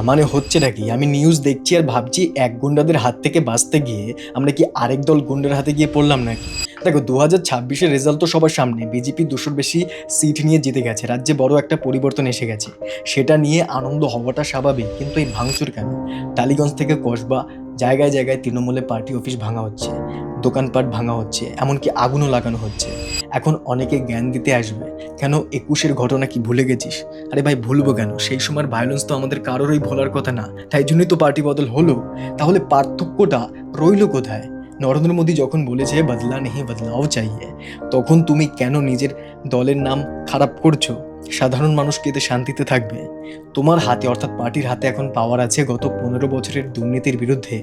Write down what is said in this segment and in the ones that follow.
মানে হচ্ছেটা কি? আমি নিউজ দেখছি আর ভাবছি এক গুন্ডাদের হাত থেকে বাঁচতে গিয়ে আমরা কি আরেক দল গুন্ডার হাতে গিয়ে পড়লাম নাকি? দেখো 2026-এর রেজাল্ট তো সবার সামনে। বিজেপি 200-র বেশি সিট নিয়ে জিতে গেছে। রাজ্যে বড় একটা পরিবর্তন এসে গেছে। সেটা নিয়ে আনন্দ হওয়াটা স্বাভাবিক, কিন্তু এই ভাঙচুর কেন? টালিগঞ্জ থেকে কসবা, জায়গায় জায়গায় তৃণমূলে পার্টি অফিস ভাঙা হচ্ছে, দোকানপাট ভাঙা হচ্ছে, এমনকি আগুনও লাগানো হচ্ছে। এখন অনেকে জ্ঞান দিতে আসবে, কেন 21-এর ঘটনা কি ভুলে গেছিস? আরে ভাই, ভুলবো কেন? সেই সময়ের ভায়োলেন্স তো আমাদের কারোরই ভোলার কথা না, তাই জন্যই তো পার্টি বদল হলো। তাহলে পার্থক্যটা রইলো কোথায়? নরেন্দ্র মোদী যখন বলেছে বদলা নেই বদলাও চাইয়ে, তখন তুমি কেন নিজের দলের নাম খারাপ করছো? সাধারণ মানুষ কি এতে শান্তিতে থাকবে? তোমার হাতে, অর্থাৎ পার্টির হাতে এখন পাওয়ার আছে গত 15 বছরের দুর্নীতির বিরুদ্ধে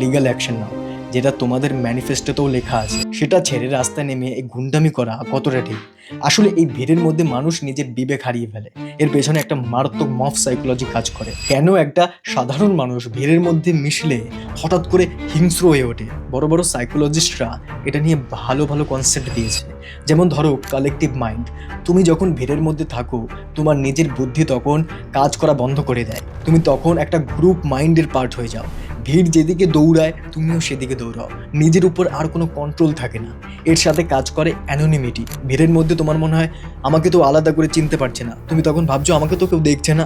লিগ্যাল অ্যাকশন নাও, যেটা তোমাদের ম্যানিফেস্টোতেও লেখা আছে। সেটা ছেড়ে রাস্তায় নেমে এই গুন্ডামি করা কতটা ঠিক? আসলে এই ভিড়ের মধ্যে মানুষ নিজের বিবেক হারিয়ে ফেলে। এর পেছনে একটা মারাত্মক মফ সাইকোলজি কাজ করে। কেন একটা সাধারণ মানুষ ভিড়ের মধ্যে মিশলে হঠাৎ করে হিংস্র হয়ে ওঠে? বড় বড় সাইকোলজিস্টরা এটা নিয়ে ভালো ভালো কনসেপ্ট দিয়েছে। যেমন ধরো কালেকটিভ মাইন্ড। তুমি যখন ভিড়ের মধ্যে থাকো, তোমার নিজের বুদ্ধি তখন কাজ করা বন্ধ করে দেয়। তুমি তখন একটা গ্রুপ মাইন্ডের পার্ট হয়ে যাও। ভিড় যেদিকে দৌড়ায় তুমিও সেদিকে দৌড়াও। নিজের উপর আর কোনো কন্ট্রোল থাকে না। এর সাথে কাজ করে অ্যানোনিমিটি। ভিড়ের মধ্যে তোমার মনে হয় আমাকে তো আলাদা করে চিনতে পারছে না, তুমি তখন ভাবছো আমাকে তো কেউ দেখছে না।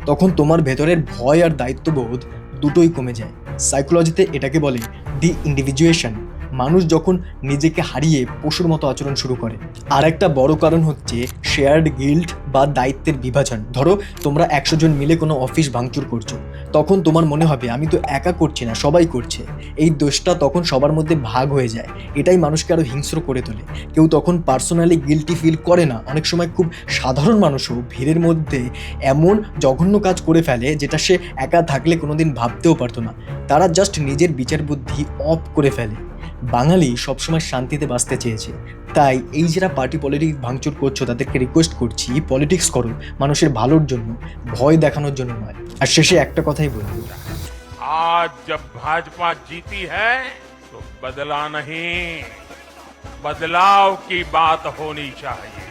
তখন তোমার ভেতরের ভয় আর দায়িত্ববোধ দুটোই কমে যায়। সাইকোলজিতে এটাকে বলে ডি ইন্ডিভিজুয়েশন। মানুষ যখন নিজেকে হারিয়ে পশুর মতো আচরণ শুরু করে। আর একটা বড় কারণ হচ্ছে শেয়ার্ড গিল্ট বা দায়িত্বের বিভাজন। ধরো তোমরা 100 জন মিলে কোনো অফিস ভাঙচুর করছো, তখন তোমার মনে হবে আমি তো একা করছি না, সবাই করছে। এই দোষটা তখন সবার মধ্যে ভাগ হয়ে যায়। এটাই মানুষকে আরো হিংস্র করে তোলে। কেউ তখন পার্সোনালি গিল্টি ফিল করে না। অনেক সময় খুব সাধারণ মানুষও ভিড়ের মধ্যে এমন জঘন্য কাজ করে ফেলে যেটা সে একা থাকলে কোনোদিন ভাবতেও পারতো না। তারা জাস্ট নিজের বিচার বুদ্ধি অফ করে ফেলে। বাঙালি সবসময় শান্তিতে বাঁচতে চেয়েছে, তাই এই যারা পার্টি পলিটিক্স ভাঙচুর করছো তাদেরকে রিকোয়েস্ট করছি, পলিটিক্স করো মানুষের ভালোর জন্য, ভয় দেখানোর জন্য নয়। আর শেষে একটা কথাই বলবো, आज जब भाजपा जीती है तो बदला नहीं, बदलाव की बात होनी चाहिए।